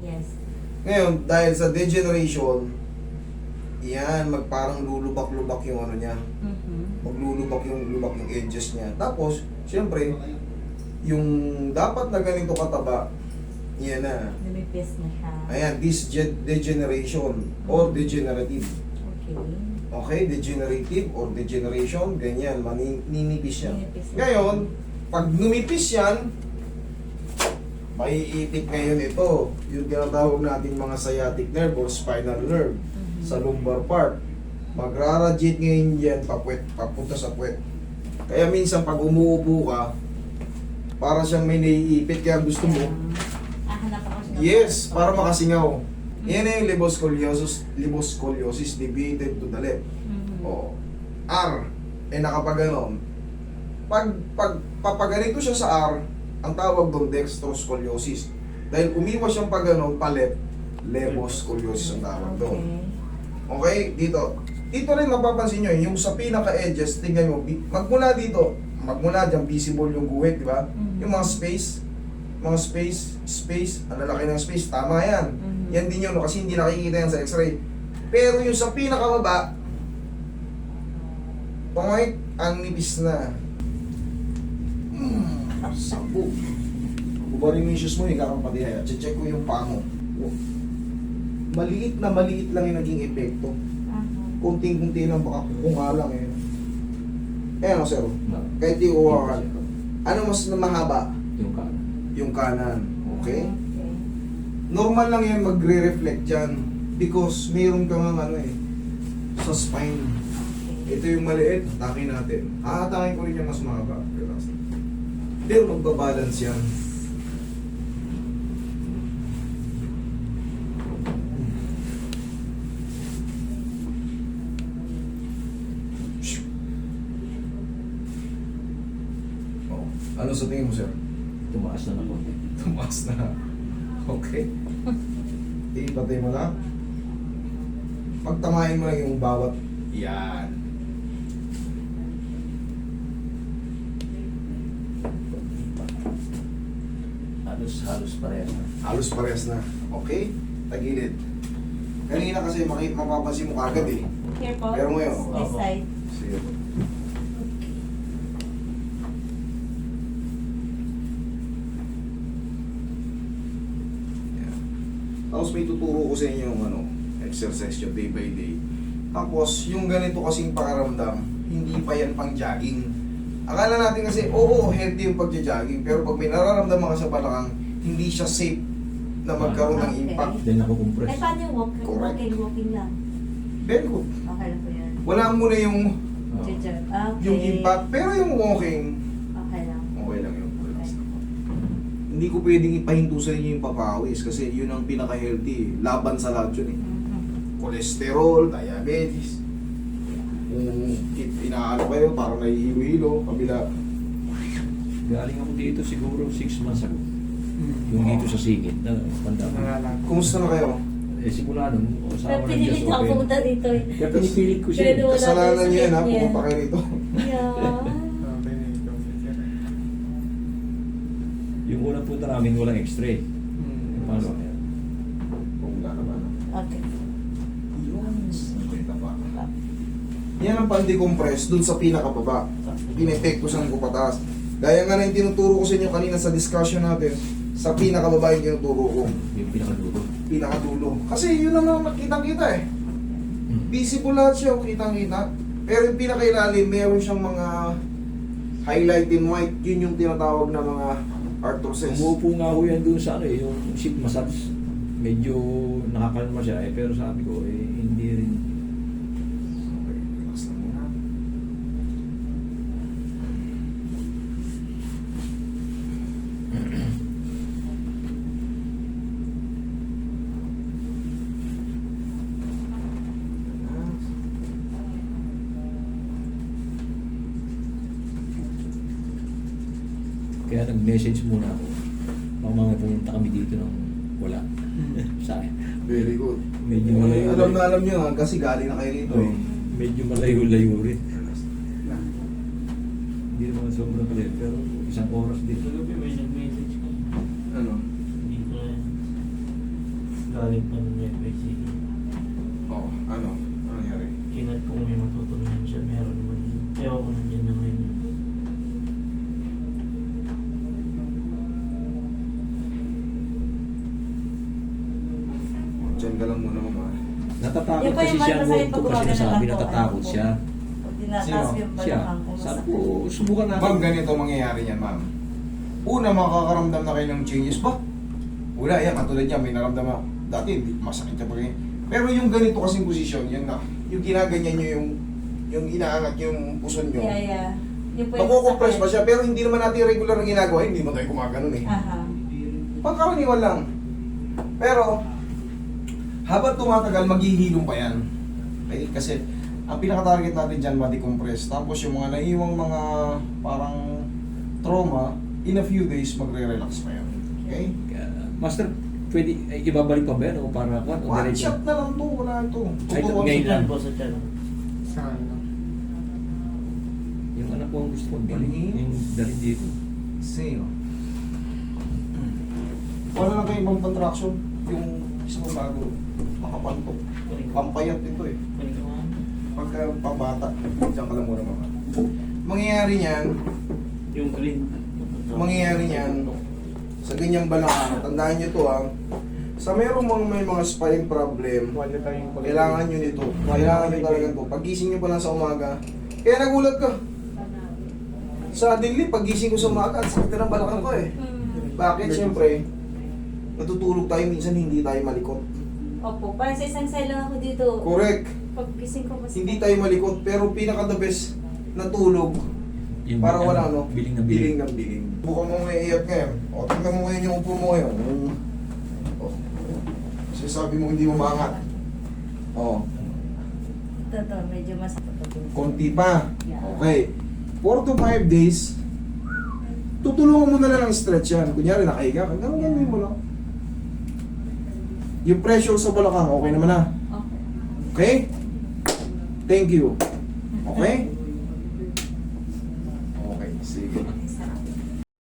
Yes. Ngayon, dahil sa degeneration, yan, magparang lulubak-lubak yung ano niya. Maglulubak yung edges niya. Tapos, syempre, yung dapat na ganito kataba, yan na. Lumipis na siya. Ayan, this degeneration or degenerative. Okay. Okay, degenerative or degeneration, ganyan, maninipis siya. Ninipis. Ngayon, pag numipis yan, maiipit ngayon ito, yung tinatawag natin mga sciatic nerve or spinal nerve sa lumbar part. Magraradiate ngayon yan, papunta sa puwet. Kaya minsan pag umuupo ka, para siyang may naiipit, kaya gusto mo, Hanap ako siya. yes, para makasingaw. Yan na yung liboscoliosis, deviated to the left. O, R, nakapaganon. Pag papaganito siya sa R, ang tawag doon dextroscoliosis. Dahil umiwas siyang paganon, pa-left, levoscoliosis ang tawag doon. Okay, dito. Dito rin mapapansin nyo, yung sa pinaka-edges, tingnan mo, magmula dyan, visible yung guhit, di ba? Yung mga space, ang lalaki ng space, tama yan. Yan din yun, no? Kasi hindi nakikita yan sa x-ray. Pero yung sa pinakababa, point, ang nipis na. Sabog. Bubarin mo yung shoes mo, ikakampatihaya. Check ko yung paa mo. Maliit lang yung naging epekto. Kunting-kunti lang, baka kukunga lang eh. Ayan o, sir. Kahit di kuha ka. Ano mas na mahaba? Yung kanan. Yung kanan. Okay? Normal lang yan magre-reflect dyan. Because mayroon kang ano eh, sa spine. Ito yung maliit, atake natin. Aatakin ko rin yung mas mahaba. Pero magbabalance yan. Oh, ano sa tingin mo, sir? Tumaas na ako. Tumaas na. Okay. Ipatay mo lang. Pagtamahin mo lang yung bawat. Yan. Halos parehas na. Halos parehas na. Okay? Tagilid. Kanina kasi mapapansin mo kagad eh. Here po. Pero ngayon, This side. sige po. Yan. Tapos may tuturo ko sa inyo yung ano, exercise yung day by day. Tapos yung ganito kasing pakaramdam, hindi pa yan pang jogging. Akala natin kasi, oo, healthy yung pagja-jogging. Pero pag may nararamdaman ka sa balakang, hindi siya safe na magkaroon ng Okay. impact. Then ako compress. Paano yung Correct. walking lang? Very good. Okay lang po yan. Wala muna yung Chichar. Okay. yung impact, pero yung walking, Okay lang. okay lang yun. Relax lang. Hindi ko pwedeng ipahinto sa inyo yung papawis kasi yun ang pinaka-healthy. Laban sa lahat yun eh. Cholesterol, diabetes. Kung inaano kayo, parang nahihilo-hilo, kabila. Galing ako dito siguro 6 months ago. Yung dito sa Sigit na panda ko. Kumusta na kayo? Simula nun, Pero kasama ng pinilit Diyos ako Open. pumunta dito eh. Kaya pinipilit ko siya. Pero wala Kasalanan tayo sa niyo yan ha, kanya. pumunta kayo rito. Yeah. Yung unang punta namin walang x-ray. Paano kaya? Kung wala na ba na. Okay. Yun, nakita pa. Yan ang pandi-compress dun sa pinakababa. Pinepekto sa ko pataas. Gaya nga na yung tinuturo ko sa inyo kanina sa discussion natin, sa pinakababa yung tinuturo ko. Yung pinakadulo. Pinakadulo. Kasi yun lang nakitang-kita eh. Visible lahat siya, kitang-kita. Pero yung pinakailalim, meron siyang mga highlight in white. Yun yung tinatawag na mga arthrosis. Umuupo nga ako yan doon sa ano eh, yung seat massage. Medyo nakakalma siya eh, pero sabi ko eh, hindi rin. Okay, relax lang muna. Kaya nag-message muna ako. Baka mga pumunta kami dito nang wala. Sa akin. Very good. Medyo malayo. Alam nyo ha, kasi galing na kayo rito eh. Medyo malayo-layo rin. Relax lang. Hindi naman sobrang kalayo, pero isang oras din. Sa gabi may nag-message ko. Ano? Hindi ko na. galing pa ng FXC. Oo, ano? Ano nangyari? Kinat kung may matutunan siya, meron naman yun. Ewan ko nandiyan na ngayon. Diyan ka lang muna mama. Natatakot Yung pa kasi yung siya masakit nung pag ko kasi gumagano nasabi, ako, natatakot ano po. siya. Pag tinataas Sino? yung Siya. balakang ko, Sabi masakit. ko, subukan natin. Ma'am, ganito mangyayari niyan, ma'am. Una, makakaramdam na kayo ng changes ba? Wala, yan, katulad niya, may naramdaman. Dati, hindi, masakit niya pa ganyan. Pero yung ganito kasing posisyon, yan na, yung ginaganyan niyo yung inaangat niyo yung puson niyo. Yeah, yeah. Yung po yung Makukompress masakit. pa siya, pero hindi naman natin regular na ginagawa, hindi mo tayo gumaganon eh. Aha. Pagkaraniwan lang. Pero, habang tumatagal, maghihilom pa yan. Okay? Kasi, ang pinaka-target natin dyan, ma-decompress. Tapos yung mga naiiwang mga parang trauma, in a few days, magre-relax pa yan. Okay? Master, pwede, ibabalik pa ba yan o para kwan? O One diretso? shot na lang to, wala to. Ay, Totoo ngayon sa- lang. Po sa tiyan. Sa ano? Yung anak ko ang gusto kong balik. Yung dali dito. Sino? Wala lang kayo ibang contraction. Yung isang bago, makapantok. Pampayat ito eh. Kunin ko nga. Pagka pambata, diyan ka lang muna mga. Mangyayari niyan, Yung green. mangyayari niyan, sa ganyang balakang, tandaan niyo to ha, sa merong mga may mga spine problem, Wala tayong kailangan nyo nito. Kailangan nyo talaga to. Pagising nyo pa lang sa umaga, kaya nagulat ka. Suddenly, pagising ko sa umaga, ang sakit na ng balakang ko eh. Hmm. Bakit? Siyempre, natutulog tayo, minsan hindi tayo malikot. Opo, parang sa isang side lang ako dito. Correct. Pag gising ko mas... Hindi tayo malikot, pero pinaka the best na tulog, Yung para wala ano, ano, biling na biling biling. ng biling. Bukang mo naiiyak ngayon. O, tingnan mo ngayon yung upo mo ngayon. O, kasi sabi mo hindi mo maangat. O, Ito, medyo masakit. konti pa. Yeah. Okay. 4 to 5 days, tutulungan mo na lang ng stretch yan. Kunyari, nakahiga ka, ganun mo lang. Yung pressure sa balakang, okay naman na. Okay. Okay? Thank you. Okay?